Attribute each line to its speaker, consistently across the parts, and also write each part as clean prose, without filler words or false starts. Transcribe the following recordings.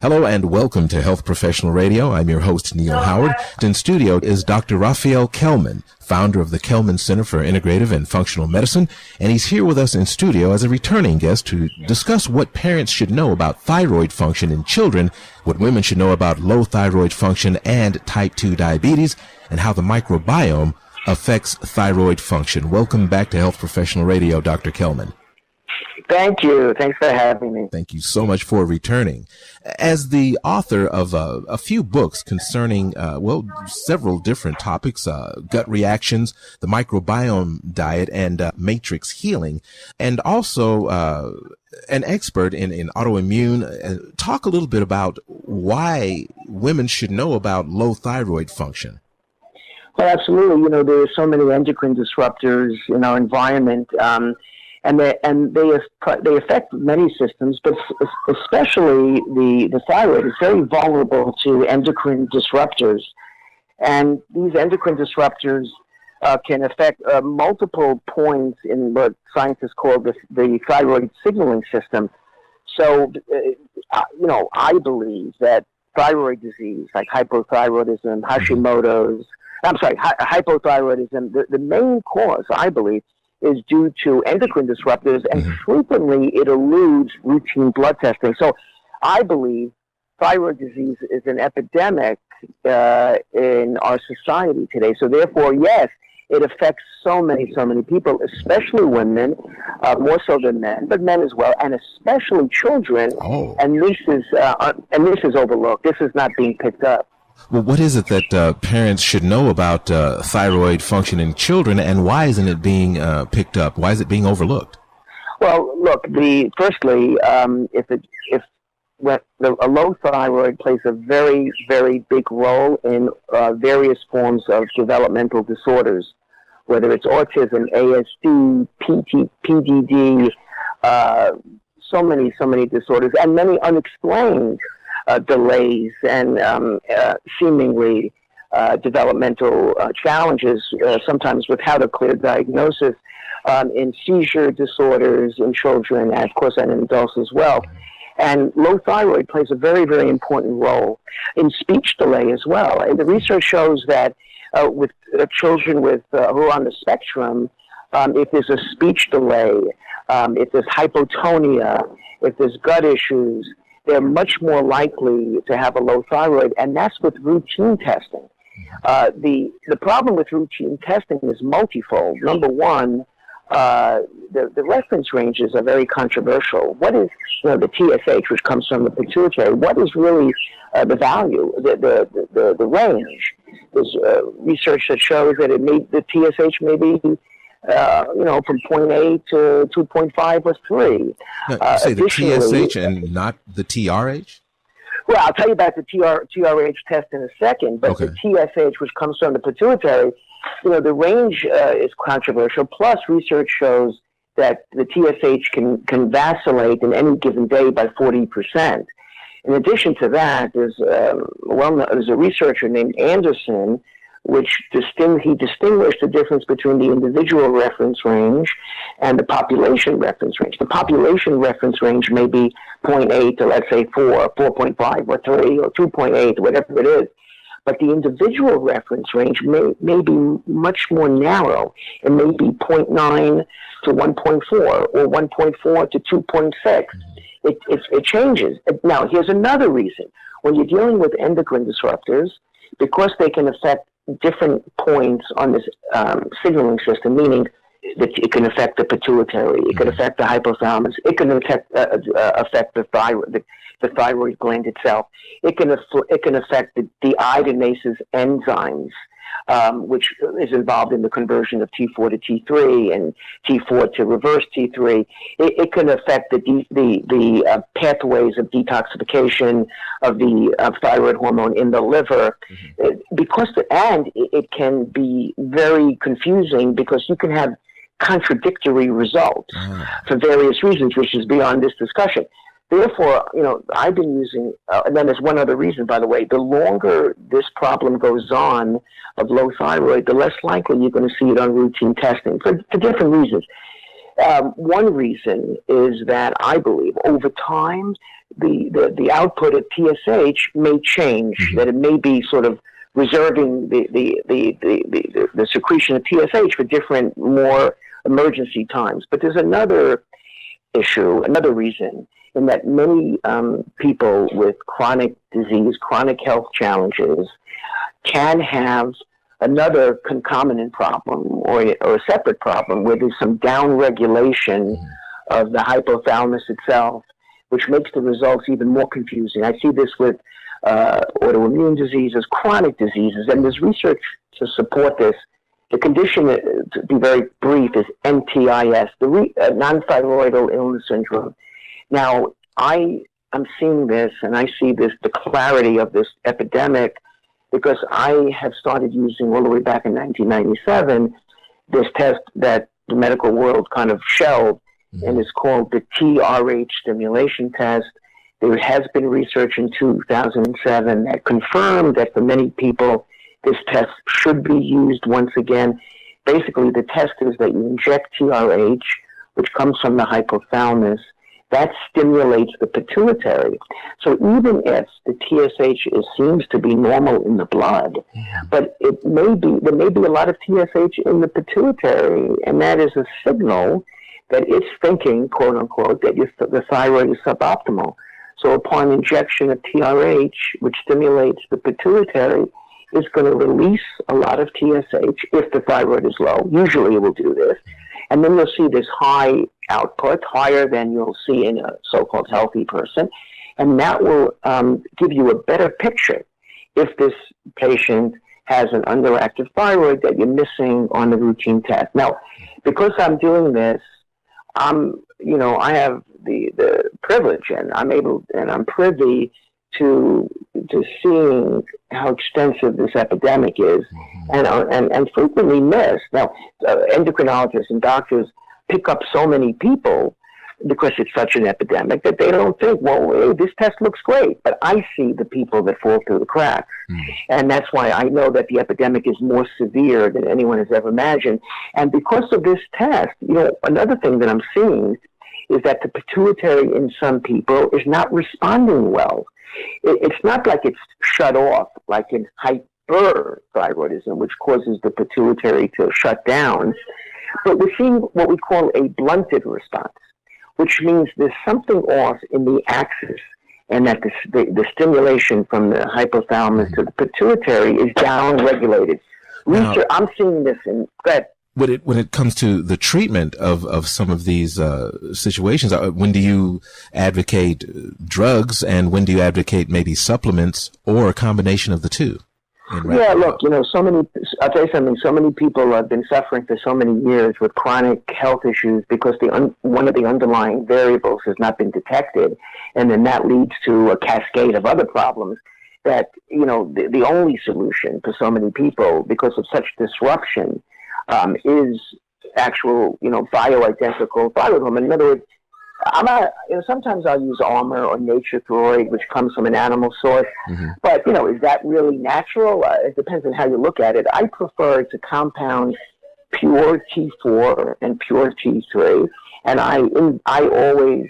Speaker 1: Hello and welcome to Health Professional Radio. I'm your host, Neal Howard. In studio is Dr. Raphael Kellman, founder of the Kellman Center for Integrative and Functional Medicine, and he's here with us in studio as a returning guest to discuss what parents should know about thyroid function in children, what women should know about low thyroid function and type 2 diabetes, and how the microbiome affects thyroid function. Welcome back to Health Professional Radio, Dr. Kellman.
Speaker 2: Thank you. Thanks for having me.
Speaker 1: Thank you so much for returning. As the author of a few books concerning, several different topics, gut reactions, the microbiome diet, and matrix healing, and also an expert in autoimmune, talk a little bit about why women should know about low thyroid function.
Speaker 2: Well, absolutely. You know, there are so many endocrine disruptors in our environment. And they affect many systems, but especially the thyroid is very vulnerable to endocrine disruptors. And these endocrine disruptors can affect multiple points in what scientists call the thyroid signaling system. So, I believe that thyroid disease, like hypothyroidism, hypothyroidism, the main cause, I believe, is due to endocrine disruptors, and frequently it eludes routine blood testing. So I believe thyroid disease is an epidemic in our society today. So therefore, yes, it affects so many people, especially women, more so than men, but men as well, and especially children.
Speaker 1: Oh.
Speaker 2: And this is overlooked. This is not being picked up.
Speaker 1: Well, what is it that parents should know about thyroid function in children, and why isn't it being picked up? Why is it being overlooked?
Speaker 2: Well, look, firstly, a low thyroid plays a very, very big role in various forms of developmental disorders, whether it's autism, ASD, PDD, so many disorders, and many unexplained delays and seemingly developmental challenges, sometimes without a clear diagnosis, in seizure disorders in children, and of course, and in adults as well. And low thyroid plays a very, very important role in speech delay as well. And the research shows that with children who are on the spectrum, if there's a speech delay, if there's hypotonia, if there's gut issues, they're much more likely to have a low thyroid, and that's with routine testing. The problem with routine testing is multifold. Number one, the reference ranges are very controversial. What is the TSH, which comes from the pituitary? What is really the value, the range? There's research that shows that the TSH may be from 0.8 to 2.5 or 3.
Speaker 1: Now, you say the TSH and not the TRH?
Speaker 2: Well, I'll tell you about the TRH test in a second, but
Speaker 1: okay.
Speaker 2: The TSH, which comes from the pituitary, the range is controversial. Plus, research shows that the TSH can vacillate in any given day by 40%. In addition to that, there's a researcher named Anderson, which he distinguished the difference between the individual reference range and the population reference range. The population reference range may be 0.8 to, let's say, 4, 4.5, or 3, or 2.8, whatever it is. But the individual reference range may be much more narrow. It may be 0.9 to 1.4, or 1.4 to 2.6. It changes. Now, here's another reason. When you're dealing with endocrine disruptors, because they can affect different points on this signaling system, meaning that it can affect the pituitary, it can affect the hypothalamus, it can affect the thyroid gland itself. It can affect the iodinases enzymes, which is involved in the conversion of T4 to T3 and T4 to reverse T3. It can affect the pathways of detoxification of the thyroid hormone in the liver. It can be very confusing because you can have contradictory results for various reasons, which is beyond this discussion. Therefore, I've been using, and then there's one other reason, by the way, the longer this problem goes on of low thyroid, the less likely you're going to see it on routine testing for different reasons. One reason is that I believe over time the output of TSH may change, that it may be sort of reserving the secretion of TSH for different, more emergency times. But there's another issue, another reason, in that many people with chronic disease, chronic health challenges, can have another concomitant problem or a separate problem where there's some downregulation of the hypothalamus itself, which makes the results even more confusing. I see this with autoimmune diseases, chronic diseases, and there's research to support this. The condition, to be very brief, is NTIS, the non-thyroidal illness syndrome. Now, I am seeing this, and I see this, the clarity of this epidemic, because I have started using all the way back in 1997 this test that the medical world kind of shelved, and it's called the TRH stimulation test. There has been research in 2007 that confirmed that for many people, this test should be used once again. Basically, the test is that you inject TRH, which comes from the hypothalamus. That stimulates the pituitary. So even if the TSH seems to be normal in the blood, but there may be a lot of TSH in the pituitary, and that is a signal that it's thinking, quote unquote, that the thyroid is suboptimal. So upon injection of TRH, which stimulates the pituitary, it's going to release a lot of TSH if the thyroid is low. Usually it will do this. And then you'll see this high output, higher than you'll see in a so-called healthy person. And that will give you a better picture if this patient has an underactive thyroid that you're missing on the routine test. Now, because I'm doing this, I have the privilege, and I'm privy to seeing how extensive this epidemic is, and frequently missed. Now, endocrinologists and doctors pick up so many people because it's such an epidemic that they don't think, well, hey, this test looks great, but I see the people that fall through the cracks. And that's why I know that the epidemic is more severe than anyone has ever imagined. And because of this test, another thing that I'm seeing is that the pituitary in some people is not responding well. It's not like it's shut off, like in hyperthyroidism, which causes the pituitary to shut down. But we're seeing what we call a blunted response, which means there's something off in the axis, and that the stimulation from the hypothalamus to the pituitary is downregulated. I'm seeing this in that.
Speaker 1: When it comes to the treatment of some of these situations, when do you advocate drugs, and when do you advocate maybe supplements or a combination of the two?
Speaker 2: Yeah, look, I'll tell you something, so many people have been suffering for so many years with chronic health issues because one of the underlying variables has not been detected, and then that leads to a cascade of other problems that, the only solution for so many people, because of such disruption, is actual, bioidentical thyroid hormone. In other words, sometimes I'll use Armour or Nature Thyroid, which comes from an animal source. But, is that really natural? It depends on how you look at it. I prefer to compound pure T4 and pure T3, and I always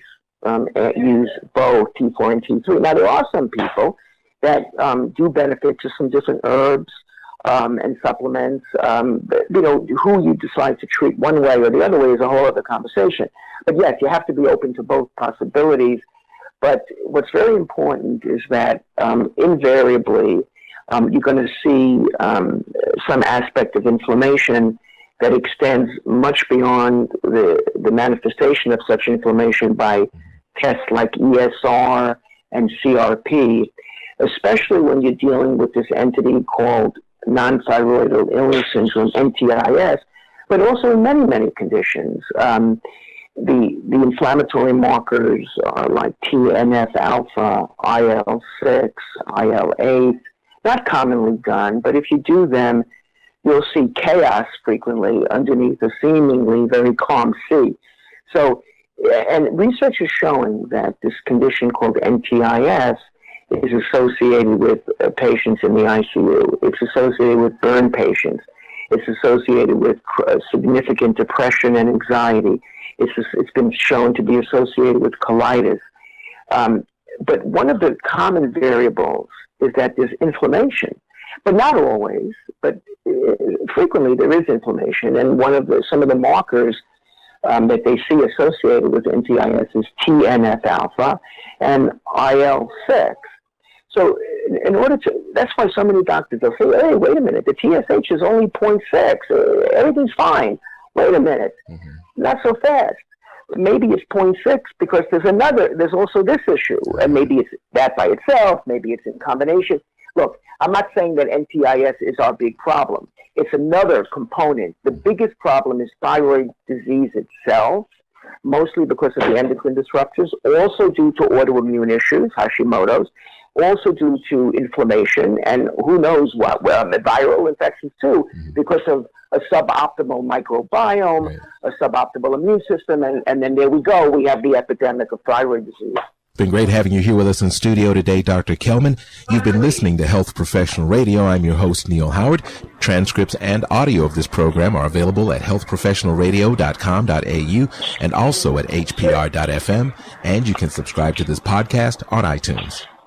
Speaker 2: use both T4 and T3. Now, there are some people that do benefit to some different herbs and supplements. Who you decide to treat one way or the other way is a whole other conversation. But yes, you have to be open to both possibilities. But what's very important is that invariably you're going to see some aspect of inflammation that extends much beyond the manifestation of such inflammation by tests like ESR and CRP, especially when you're dealing with this entity called non-thyroidal illness syndrome, NTIS, but also in many, many conditions. The inflammatory markers are like TNF-alpha, IL-6, IL-8, not commonly done, but if you do them, you'll see chaos frequently underneath a seemingly very calm sea. So, and research is showing that this condition called NTIS is associated with patients in the ICU. It's associated with burn patients. It's associated with significant depression and anxiety. It's been shown to be associated with colitis. But one of the common variables is that there's inflammation, but not always, but frequently there is inflammation. And some of the markers that they see associated with NTIS is TNF-alpha and IL-6. So that's why so many doctors will say, hey, wait a minute, the TSH is only 0.6. Everything's fine. Wait a minute. Not so fast. Maybe it's 0.6 because there's also this issue. And maybe it's that by itself. Maybe it's in combination. Look, I'm not saying that NTIS is our big problem. It's another component. The biggest problem is thyroid disease itself, mostly because of the endocrine disruptors, also due to autoimmune issues, Hashimoto's, also due to inflammation, and who knows what, viral infections too, because of a suboptimal microbiome, a suboptimal immune system, and then there we go, we have the epidemic of thyroid disease.
Speaker 1: It's been great having you here with us in studio today, Dr. Kellman. You've been listening to Health Professional Radio. I'm your host, Neal Howard. Transcripts and audio of this program are available at healthprofessionalradio.com.au and also at hpr.fm, and you can subscribe to this podcast on iTunes.